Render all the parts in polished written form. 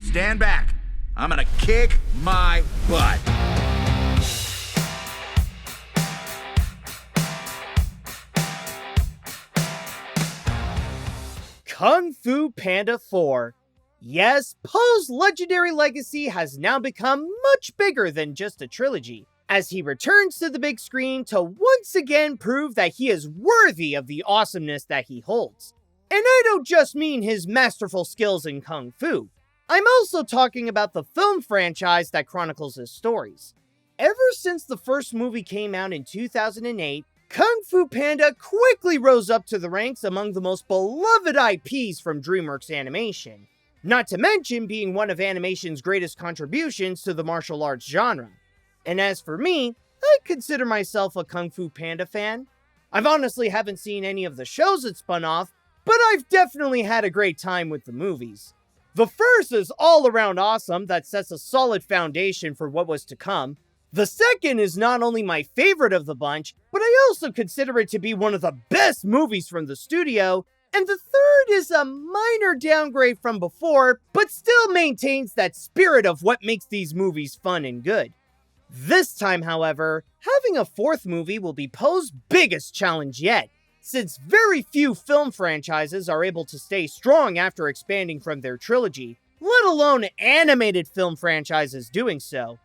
Stand back. I'm gonna kick my butt. Kung Fu Panda 4. Yes, Po's legendary legacy has now become much bigger than just a trilogy, as he returns to the big screen to once again prove that he is worthy of the awesomeness that he holds. And I don't just mean his masterful skills in Kung Fu. I'm also talking about the film franchise that chronicles his stories. Ever since the first movie came out in 2008, Kung Fu Panda quickly rose up to the ranks among the most beloved IPs from DreamWorks Animation, not to mention being one of animation's greatest contributions to the martial arts genre. And as for me, I consider myself a Kung Fu Panda fan. I've honestly haven't seen any of the shows it spun off, but I've definitely had a great time with the movies. The first is all around awesome that sets a solid foundation for what was to come. The second is not only my favorite of the bunch, but I also consider it to be one of the best movies from the studio, and the third is a minor downgrade from before, but still maintains that spirit of what makes these movies fun and good. This time, however, having a fourth movie will be Po's biggest challenge yet, since very few film franchises are able to stay strong after expanding from their trilogy, let alone animated film franchises doing so.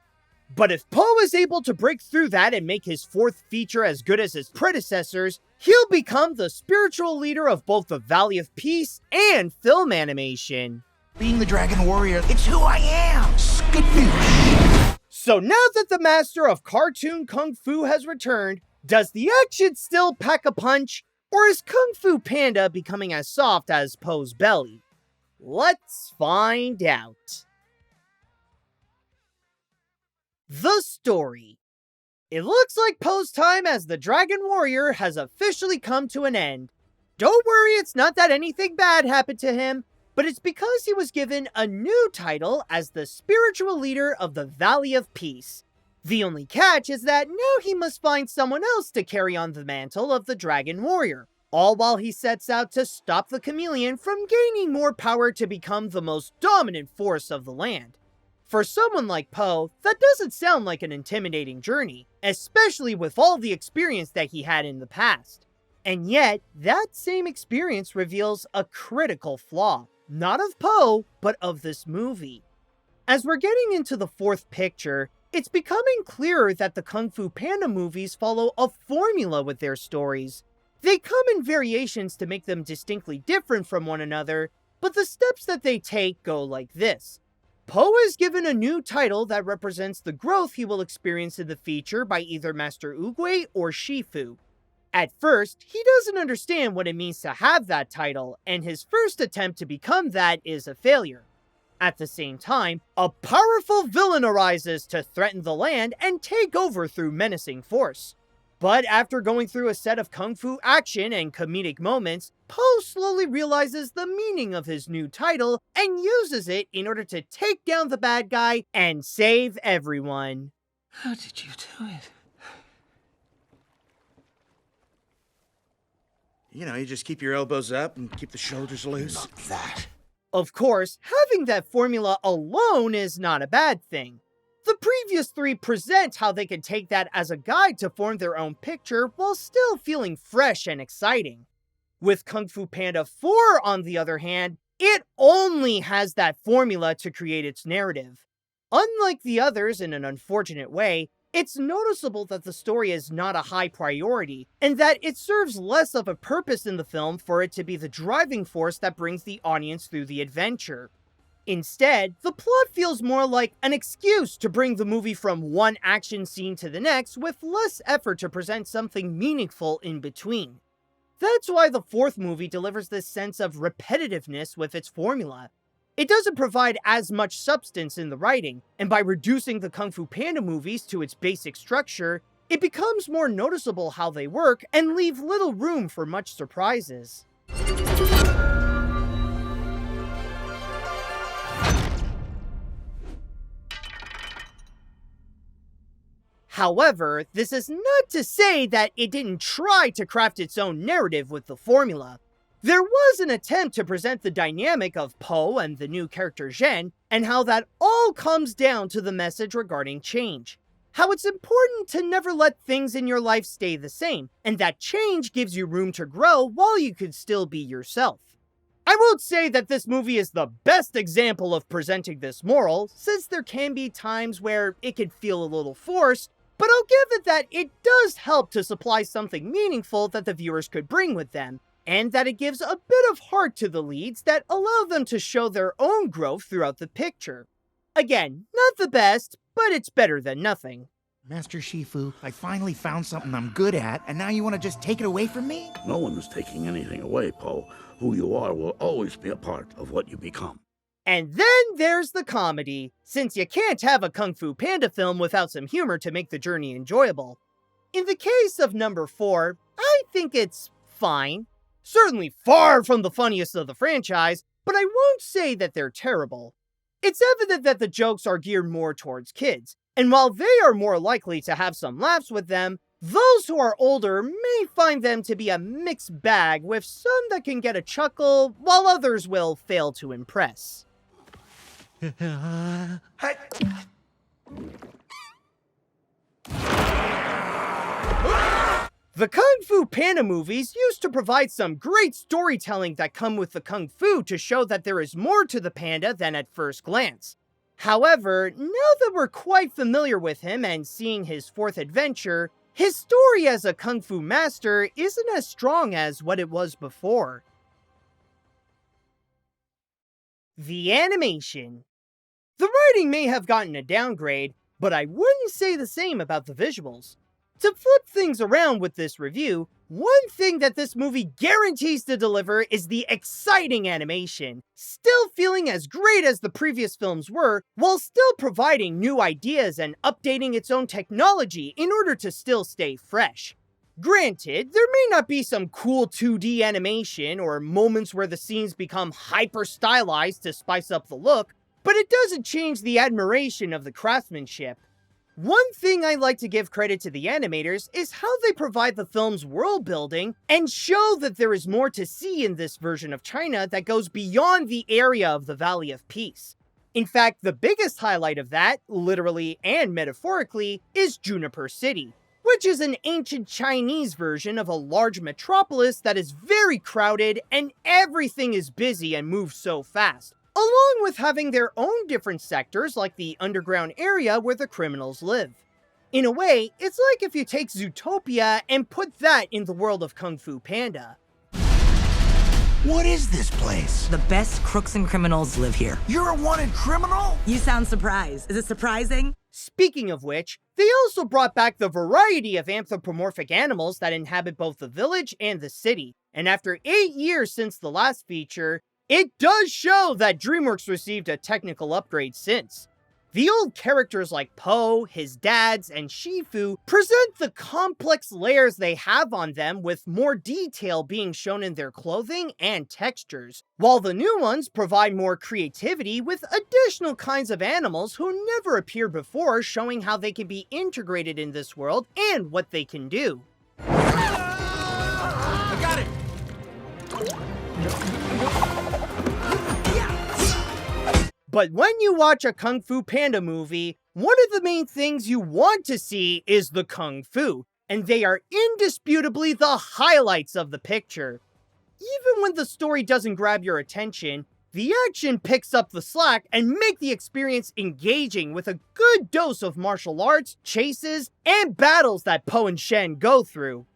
But if Po is able to break through that and make his fourth feature as good as his predecessors, he'll become the spiritual leader of both the Valley of Peace and film animation. Being the Dragon Warrior, it's who I am. Skadoosh. So now that the master of cartoon Kung Fu has returned, does the action still pack a punch, or is Kung Fu Panda becoming as soft as Po's belly? Let's find out. The story. It looks like Po's time as the Dragon Warrior has officially come to an end. Don't worry, it's not that anything bad happened to him, but it's because he was given a new title as the spiritual leader of the Valley of Peace. The only catch is that now he must find someone else to carry on the mantle of the Dragon Warrior, all while he sets out to stop the chameleon from gaining more power to become the most dominant force of the land. For someone like Po, that doesn't sound like an intimidating journey, especially with all the experience that he had in the past. And yet, that same experience reveals a critical flaw, not of Po, but of this movie. As we're getting into the fourth picture, it's becoming clearer that the Kung Fu Panda movies follow a formula with their stories. They come in variations to make them distinctly different from one another, but the steps that they take go like this. Po is given a new title that represents the growth he will experience in the feature by either Master Oogway or Shifu. At first, he doesn't understand what it means to have that title, and his first attempt to become that is a failure. At the same time, a powerful villain arises to threaten the land and take over through menacing force. But after going through a set of kung fu action and comedic moments, Po slowly realizes the meaning of his new title and uses it in order to take down the bad guy and save everyone. How did you do it? You just keep your elbows up and keep the shoulders loose. Not that. Of course, having that formula alone is not a bad thing. The previous three present how they can take that as a guide to form their own picture while still feeling fresh and exciting. With Kung Fu Panda 4, on the other hand, it only has that formula to create its narrative. Unlike the others in an unfortunate way, it's noticeable that the story is not a high priority, and that it serves less of a purpose in the film for it to be the driving force that brings the audience through the adventure. Instead, the plot feels more like an excuse to bring the movie from one action scene to the next with less effort to present something meaningful in between. That's why the fourth movie delivers this sense of repetitiveness with its formula. It doesn't provide as much substance in the writing, and by reducing the Kung Fu Panda movies to its basic structure, it becomes more noticeable how they work and leave little room for much surprises. However, this is not to say that it didn't try to craft its own narrative with the formula. There was an attempt to present the dynamic of Po and the new character Zhen, and how that all comes down to the message regarding change. How it's important to never let things in your life stay the same, and that change gives you room to grow while you could still be yourself. I won't say that this movie is the best example of presenting this moral, since there can be times where it could feel a little forced, but I'll give it that it does help to supply something meaningful that the viewers could bring with them, and that it gives a bit of heart to the leads that allow them to show their own growth throughout the picture. Again, not the best, but it's better than nothing. Master Shifu, I finally found something I'm good at, and now you want to just take it away from me? No one is taking anything away, Po. Who you are will always be a part of what you become. And then there's the comedy, since you can't have a Kung Fu Panda film without some humor to make the journey enjoyable. In the case of number 4, I think it's fine. Certainly far from the funniest of the franchise, but I won't say that they're terrible. It's evident that the jokes are geared more towards kids, and while they are more likely to have some laughs with them, those who are older may find them to be a mixed bag, with some that can get a chuckle, while others will fail to impress. The Kung Fu Panda movies used to provide some great storytelling that come with the Kung Fu to show that there is more to the panda than at first glance. However, now that we're quite familiar with him and seeing his fourth adventure, his story as a Kung Fu master isn't as strong as what it was before. The animation. The writing may have gotten a downgrade, but I wouldn't say the same about the visuals. To flip things around with this review, one thing that this movie guarantees to deliver is the exciting animation, still feeling as great as the previous films were, while still providing new ideas and updating its own technology in order to still stay fresh. Granted, there may not be some cool 2D animation or moments where the scenes become hyper-stylized to spice up the look, but it doesn't change the admiration of the craftsmanship. One thing I like to give credit to the animators is how they provide the film's world building and show that there is more to see in this version of China that goes beyond the area of the Valley of Peace. In fact, the biggest highlight of that, literally and metaphorically, is Juniper City, which is an ancient Chinese version of a large metropolis that is very crowded and everything is busy and moves so fast, along with having their own different sectors like the underground area where the criminals live. In a way, it's like if you take Zootopia and put that in the world of Kung Fu Panda. What is this place? The best crooks and criminals live here. You're a wanted criminal? You sound surprised. Is it surprising? Speaking of which, they also brought back the variety of anthropomorphic animals that inhabit both the village and the city. And after 8 years since the last feature, it does show that DreamWorks received a technical upgrade since. The old characters like Po, his dads, and Shifu present the complex layers they have on them with more detail being shown in their clothing and textures, while the new ones provide more creativity with additional kinds of animals who never appeared before, showing how they can be integrated in this world and what they can do. I got it! But when you watch a Kung Fu Panda movie, one of the main things you want to see is the Kung Fu, and they are indisputably the highlights of the picture. Even when the story doesn't grab your attention, the action picks up the slack and make the experience engaging with a good dose of martial arts, chases, and battles that Po and Shen go through.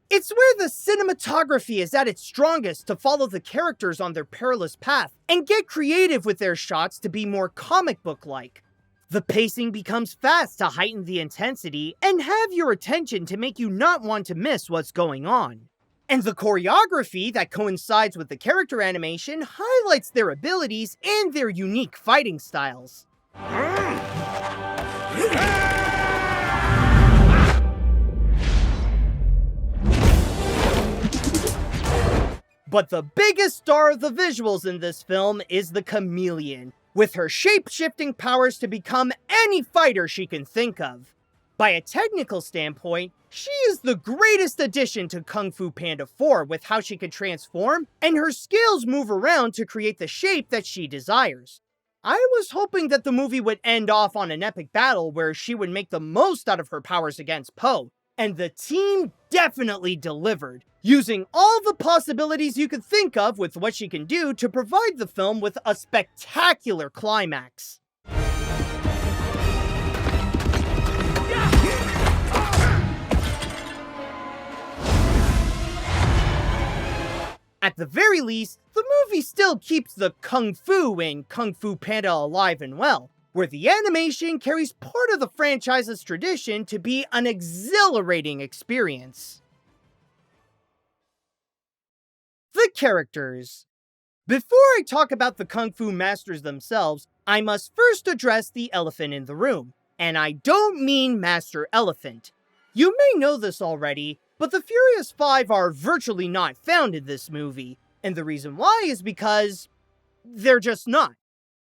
It's where the cinematography is at its strongest to follow the characters on their perilous path and get creative with their shots to be more comic book-like. The pacing becomes fast to heighten the intensity and have your attention to make you not want to miss what's going on. And the choreography that coincides with the character animation highlights their abilities and their unique fighting styles. But the biggest star of the visuals in this film is the chameleon, with her shape-shifting powers to become any fighter she can think of. By a technical standpoint, she is the greatest addition to Kung Fu Panda 4 with how she can transform and her scales move around to create the shape that she desires. I was hoping that the movie would end off on an epic battle where she would make the most out of her powers against Po, and the team definitely delivered, using all the possibilities you could think of with what she can do to provide the film with a spectacular climax. At the very least, the movie still keeps the Kung Fu in Kung Fu Panda alive and well, where the animation carries part of the franchise's tradition to be an exhilarating experience. The characters. Before I talk about the Kung Fu masters themselves, I must first address the elephant in the room, and I don't mean Master Elephant. You may know this already, but the Furious Five are virtually not found in this movie, and the reason why is because they're just not.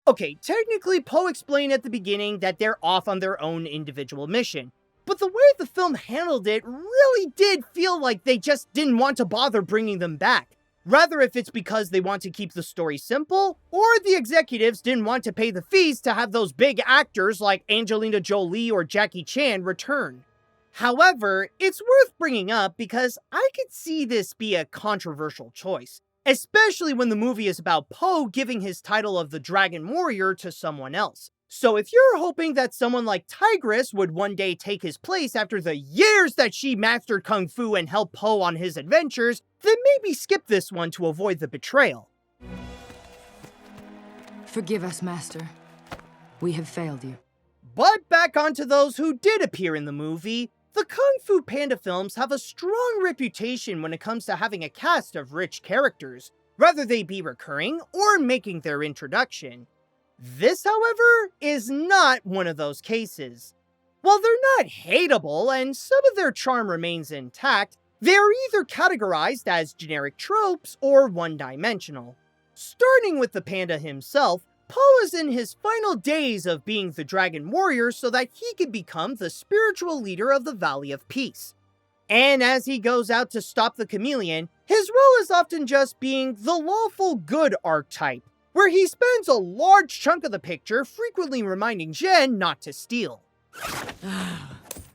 Okay, technically Po explained at the beginning that they're off on their own individual mission, but the way the film handled it really did feel like they just didn't want to bother bringing them back. Rather, if it's because they want to keep the story simple, or the executives didn't want to pay the fees to have those big actors like Angelina Jolie or Jackie Chan return. However, it's worth bringing up because I could see this be a controversial choice, especially when the movie is about Po giving his title of the Dragon Warrior to someone else. So if you're hoping that someone like Tigress would one day take his place after the years that she mastered Kung Fu and helped Po on his adventures, then maybe skip this one to avoid the betrayal. Forgive us, Master. We have failed you. But back onto those who did appear in the movie. The Kung Fu Panda films have a strong reputation when it comes to having a cast of rich characters, whether they be recurring or making their introduction. This, however, is not one of those cases. While they're not hateable and some of their charm remains intact, they are either categorized as generic tropes or one-dimensional. Starting with the panda himself, Po is in his final days of being the Dragon Warrior so that he could become the spiritual leader of the Valley of Peace. And as he goes out to stop the chameleon, his role is often just being the lawful good archetype, where he spends a large chunk of the picture frequently reminding Zhen not to steal.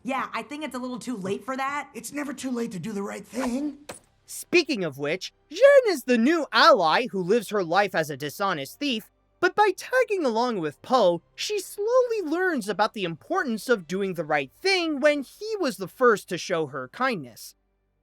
Yeah, I think it's a little too late for that. It's never too late to do the right thing. Speaking of which, Zhen is the new ally who lives her life as a dishonest thief, but by tagging along with Po, she slowly learns about the importance of doing the right thing when he was the first to show her kindness.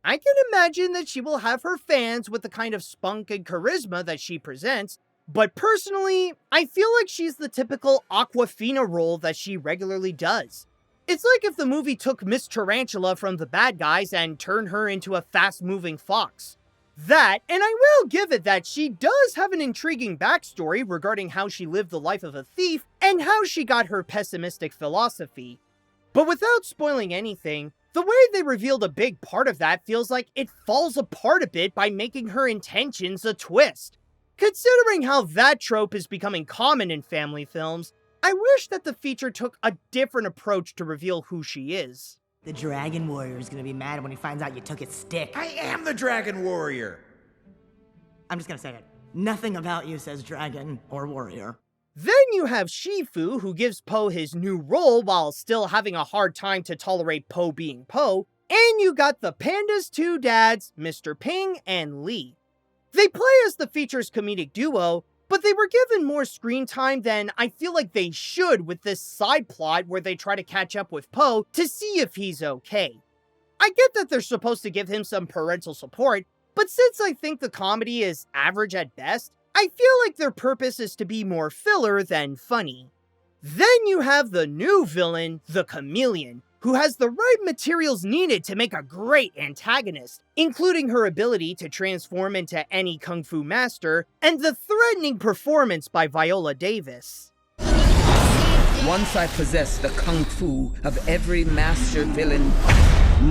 I can imagine that she will have her fans with the kind of spunk and charisma that she presents, but personally, I feel like she's the typical Aquafina role that she regularly does. It's like if the movie took Miss Tarantula from the bad guys and turned her into a fast-moving fox. That, and I will give it that she does have an intriguing backstory regarding how she lived the life of a thief and how she got her pessimistic philosophy. But without spoiling anything, the way they revealed a big part of that feels like it falls apart a bit by making her intentions a twist. Considering how that trope is becoming common in family films, I wish that the feature took a different approach to reveal who she is. The Dragon Warrior is gonna be mad when he finds out you took his stick. I am the Dragon Warrior. I'm just gonna say it. Nothing about you says dragon or warrior. Then you have Shifu, who gives Po his new role while still having a hard time to tolerate Po being Po, and you got the panda's two dads, Mr. Ping and Li. They play as the feature's comedic duo, but they were given more screen time than I feel like they should with this side plot where they try to catch up with Po to see if he's okay. I get that they're supposed to give him some parental support, but since I think the comedy is average at best, I feel like their purpose is to be more filler than funny. Then you have the new villain, the Chameleon, who has the right materials needed to make a great antagonist, including her ability to transform into any kung fu master, and the threatening performance by Viola Davis. Once I possess the kung fu of every master villain,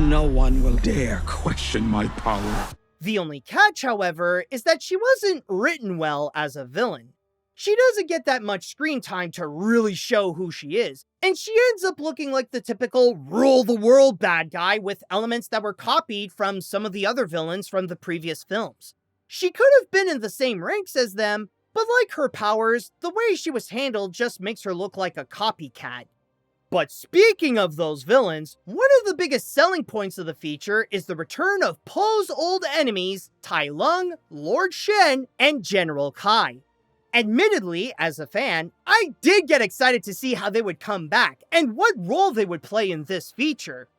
no one will dare question my power. The only catch, however, is that she wasn't written well as a villain. She doesn't get that much screen time to really show who she is, and she ends up looking like the typical rule the world bad guy with elements that were copied from some of the other villains from the previous films. She could have been in the same ranks as them, but like her powers, the way she was handled just makes her look like a copycat. But speaking of those villains, one of the biggest selling points of the feature is the return of Poe's old enemies, Tai Lung, Lord Shen, and General Kai. Admittedly, as a fan, I did get excited to see how they would come back and what role they would play in this feature.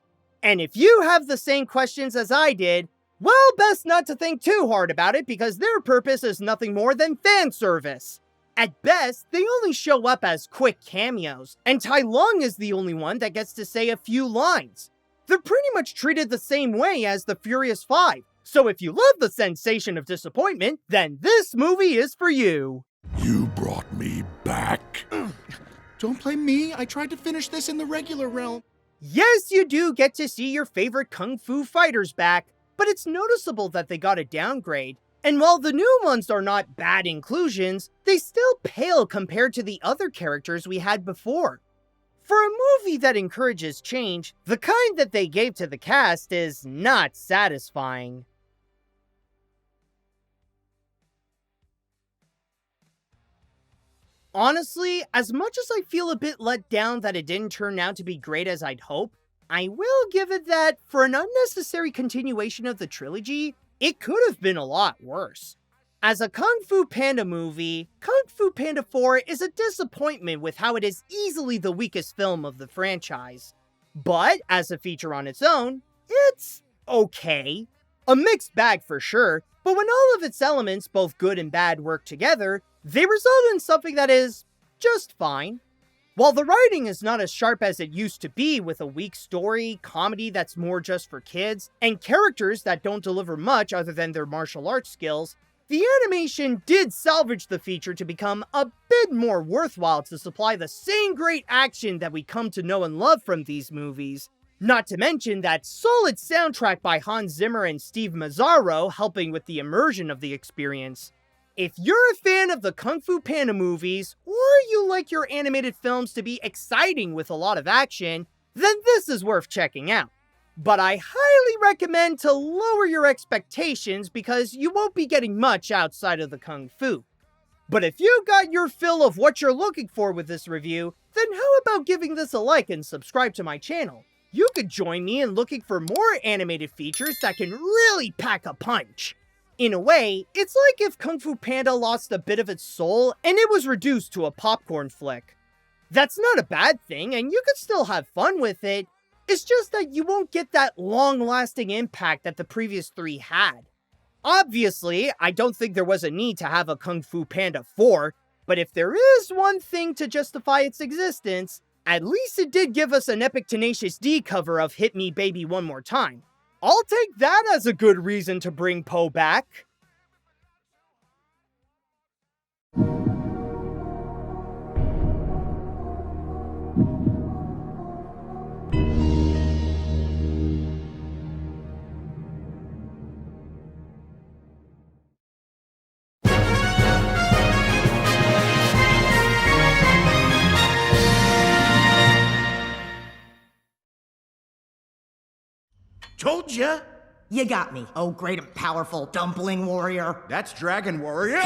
And if you have the same questions as I did, well, best not to think too hard about it because their purpose is nothing more than fan service. At best, they only show up as quick cameos, and Tai Lung is the only one that gets to say a few lines. They're pretty much treated the same way as the Furious 5, so if you love the sensation of disappointment, then this movie is for you. You brought me back. Don't blame me. I tried to finish this in the regular realm. Yes, you do get to see your favorite kung fu fighters back, but it's noticeable that they got a downgrade. And while the new ones are not bad inclusions, they still pale compared to the other characters we had before. For a movie that encourages change, the kind that they gave to the cast is not satisfying. Honestly, as much as I feel a bit let down that it didn't turn out to be great as I'd hoped, I will give it that, for an unnecessary continuation of the trilogy, it could have been a lot worse. As a Kung Fu Panda movie, Kung Fu Panda 4 is a disappointment with how it is easily the weakest film of the franchise. But, as a feature on its own, it's okay. A mixed bag for sure, but when all of its elements, both good and bad, work together, they result in something that is just fine. While the writing is not as sharp as it used to be, with a weak story, comedy that's more just for kids, and characters that don't deliver much other than their martial arts skills, the animation did salvage the feature to become a bit more worthwhile to supply the same great action that we come to know and love from these movies. Not to mention that solid soundtrack by Hans Zimmer and Steve Mazzaro helping with the immersion of the experience. If you're a fan of the Kung Fu Panda movies, or you like your animated films to be exciting with a lot of action, then this is worth checking out. But I highly recommend to lower your expectations because you won't be getting much outside of the Kung Fu. But if you got your fill of what you're looking for with this review, then how about giving this a like and subscribe to my channel? You could join me in looking for more animated features that can really pack a punch. In a way, it's like if Kung Fu Panda lost a bit of its soul and it was reduced to a popcorn flick. That's not a bad thing, and you could still have fun with it. It's just that you won't get that long-lasting impact that the previous three had. Obviously, I don't think there was a need to have a Kung Fu Panda 4, but if there is one thing to justify its existence, at least it did give us an epic Tenacious D cover of Hit Me Baby One More Time. I'll take that as a good reason to bring Poe back. Told ya. You got me, oh great and powerful dumpling warrior. That's Dragon Warrior.